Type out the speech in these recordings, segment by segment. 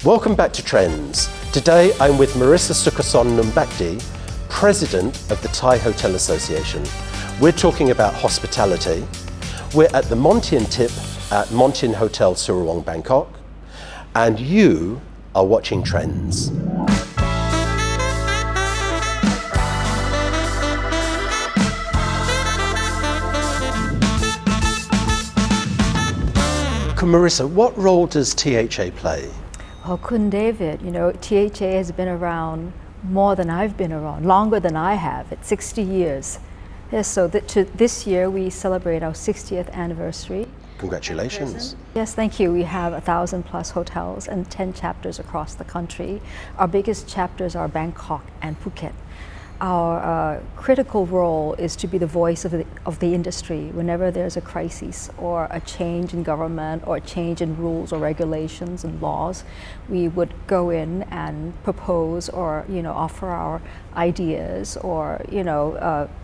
Welcome back to Trends. Today I'm with Marisa Sukosol Nunbhakdi, President of the Thai Hotel Association. We're talking about hospitality. We're at the Montian Tip at Montian Hotel Surawong, Bangkok, and you are watching Trends. Marisa, what role does THA play? Well, Kun David, THA has been around more than I've been around, longer than I have. It's 60 years. Yes, so this year we celebrate our 60th anniversary. Congratulations. Yes, thank you. We have 1,000 plus hotels and 10 chapters across the country. Our biggest chapters are Bangkok and Phuket. Our critical role is to be the voice of the industry whenever there's a crisis or a change in government or a change in rules or regulations and laws. We would go in and propose or offer our ideas or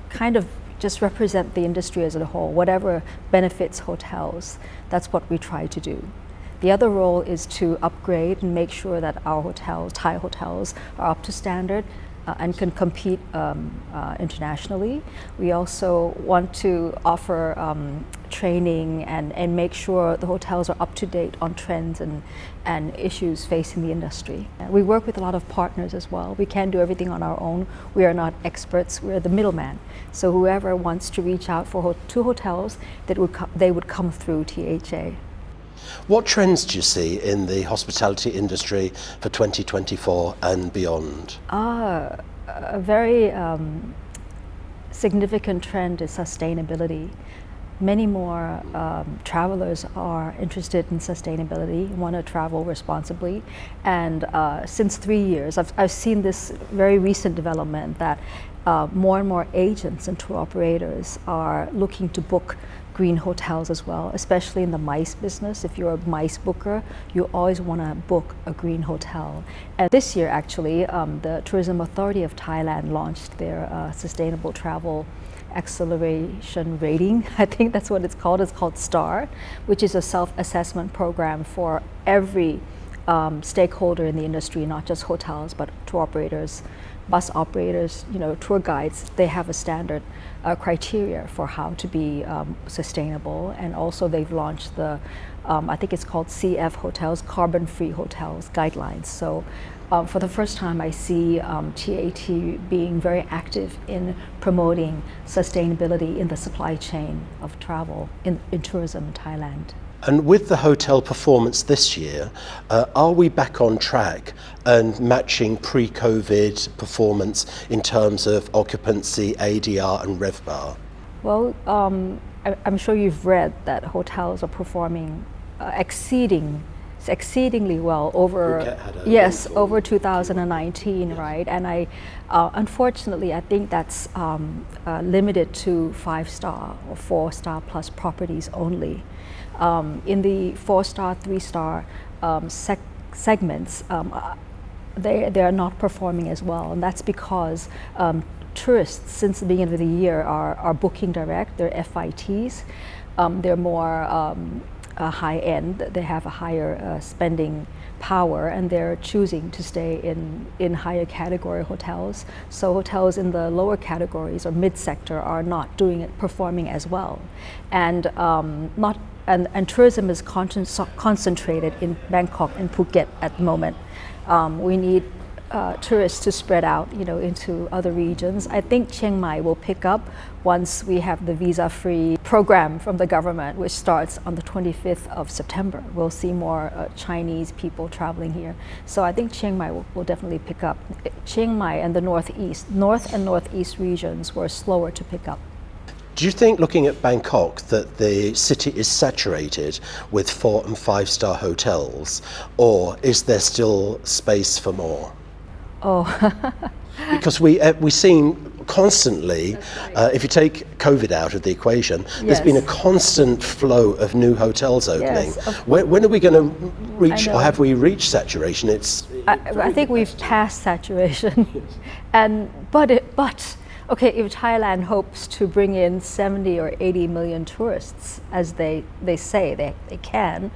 kind of just represent the industry as a whole, whatever benefits hotels. That's what we try to do. The other role is to upgrade and make sure that our hotels, Thai hotels, are up to standard and can compete internationally. We also want to offer training and make sure the hotels are up to date on trends and issues facing the industry. We work with a lot of partners as well. We can't do everything on our own. We are not experts, we're the middleman. So whoever wants to reach out to hotels, they would come through THA. What trends do you see in the hospitality industry for 2024 and beyond? A very significant trend is sustainability. Many more travelers are interested in sustainability, want to travel responsibly. And since 3 years, I've seen this very recent development that more and more agents and tour operators are looking to book green hotels as well, especially in the MICE business. If you're a MICE booker, you always want to book a green hotel. And this year, actually, the Tourism Authority of Thailand launched their Sustainable Travel Acceleration Rating. I think that's what it's called. It's called STAR, which is a self-assessment program for every stakeholder in the industry, not just hotels, but tour operators, bus operators, tour guides. They have a standard criteria for how to be sustainable, and also they've launched the I think it's called CF Hotels, Carbon-Free Hotels Guidelines. So for the first time I see TAT being very active in promoting sustainability in the supply chain of travel in tourism in Thailand. And with the hotel performance this year, are we back on track and matching pre-COVID performance in terms of occupancy, ADR and RevPAR? Well, I'm sure you've read that hotels are performing exceedingly well over over 2019, right? And I unfortunately I think that's limited to 5-star or 4-star plus properties only. In the 4-star, 3-star segments, they are not performing as well, and that's because tourists since the beginning of the year are booking direct. They're FITs. They're more high end. They have a higher spending power, and they're choosing to stay in higher category hotels. So hotels in the lower categories or mid sector are not performing as well, and And tourism is concentrated in Bangkok and Phuket at the moment. We need tourists to spread out, into other regions. I think Chiang Mai will pick up once we have the visa-free program from the government, which starts on the 25th of September. We'll see more Chinese people traveling here. So I think Chiang Mai will definitely pick up. Chiang Mai and the north and northeast regions were slower to pick up. Do you think, looking at Bangkok, that the city is saturated with 4- and 5-star hotels, or is there still space for more? Oh, because we seem constantly, if you take COVID out of the equation, there's been a constant flow of new hotels opening. Yes, when are we going to reach, or have we reached saturation? I think we've passed saturation, but. Okay, if Thailand hopes to bring in 70 or 80 million tourists, as they say they can,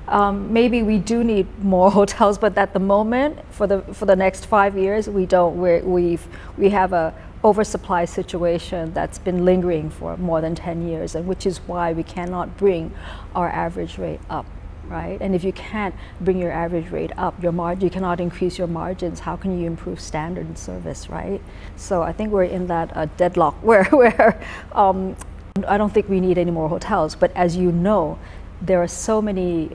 Maybe we do need more hotels, but at the moment, for the next 5 years, we don't. We have a oversupply situation that's been lingering for more than 10 years, and which is why we cannot bring our average rate up, right? And if you can't bring your average rate up, you cannot increase your margins. How can you improve standard and service, right? So I think we're in that deadlock where I don't think we need any more hotels. But as you know, there are so many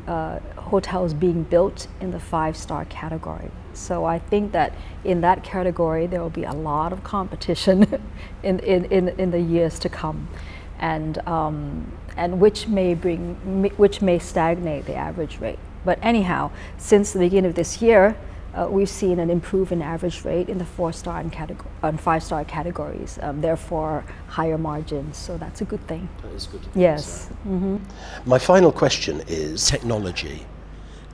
hotels being built in the 5-star category. So I think that in that category there will be a lot of competition in the years to come, and which may stagnate the average rate. But anyhow, since the beginning of this year, we've seen an improvement in average rate in the 4-star and 5-star categories. Therefore, higher margins. So that's a good thing. That is good. Yes. Mm-hmm. My final question is technology.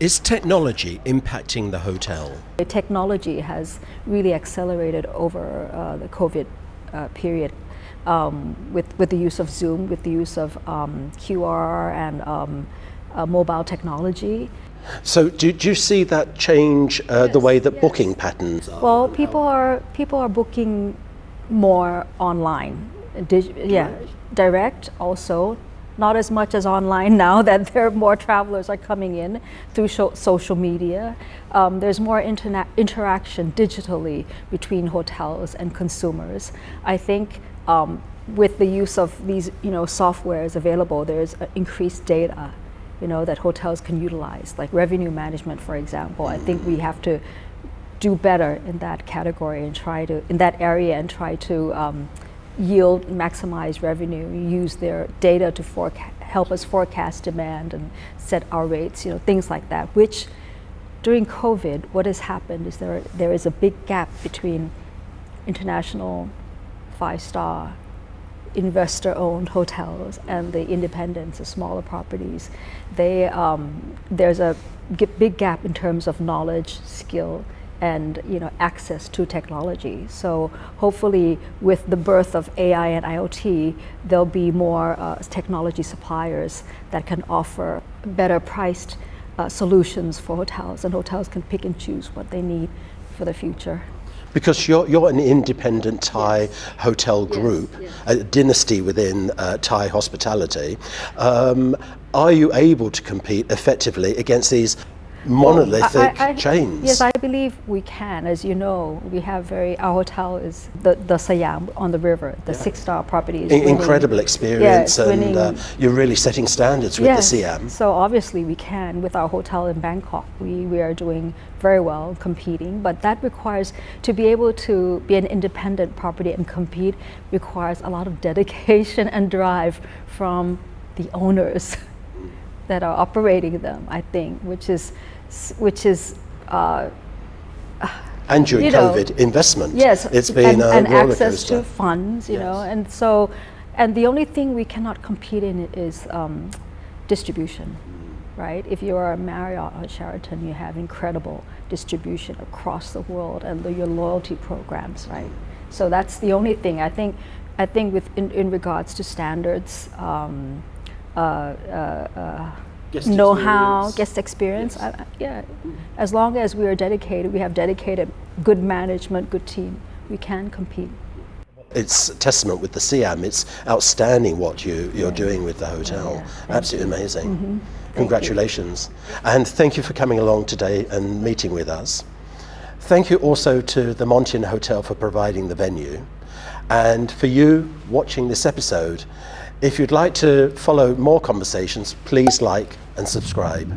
Is technology impacting the hotel? The technology has really accelerated over the COVID period, with the use of Zoom, with the use of QR and mobile technology. So do you see that change the way that booking patterns are? Well, people are booking more online. Direct also. Not as much as online now that there are more travelers are coming in through social media. There's more interaction digitally between hotels and consumers. I think with the use of these softwares available, there's increased data that hotels can utilize, like revenue management, for example. I think we have to do better in that category and try to maximize revenue, use their data to help us forecast demand and set our rates, things like that. Which during COVID, what has happened is there is a big gap between international 5-star investor-owned hotels and the independents, the smaller properties. There's a big gap in terms of knowledge, skill, and access to technology. So hopefully with the birth of AI and IoT, there'll be more technology suppliers that can offer better priced solutions for hotels, and hotels can pick and choose what they need for the future. Because you're an independent Thai hotel group, a dynasty within Thai hospitality. Are you able to compete effectively against these monolithic chains? Yes, I believe we can. As you know, we have our hotel is the Siam on the river, the 6-star property. Incredible experience, and you're really setting standards with the Siam. So obviously we can with our hotel in Bangkok. We are doing very well competing, but that requires, to be able to be an independent property and compete, requires a lot of dedication and drive from the owners that are operating them, I think, which is and during COVID, investment. Yes, it's been and a roller access coaster. to funds, and the only thing we cannot compete in is distribution, right? If you are a Marriott or Sheraton, you have incredible distribution across the world and your loyalty programs, right? So that's the only thing I think in regards to standards. Know-how, guest experience. As long as we are dedicated, we have dedicated, good management, good team, we can compete. It's a testament with the Siam. It's outstanding what you're doing with the hotel. Absolutely amazing. Mm-hmm. Congratulations. And thank you for coming along today and meeting with us. Thank you also to the Montian Hotel for providing the venue. And for you watching this episode, if you'd like to follow more conversations, please like and subscribe.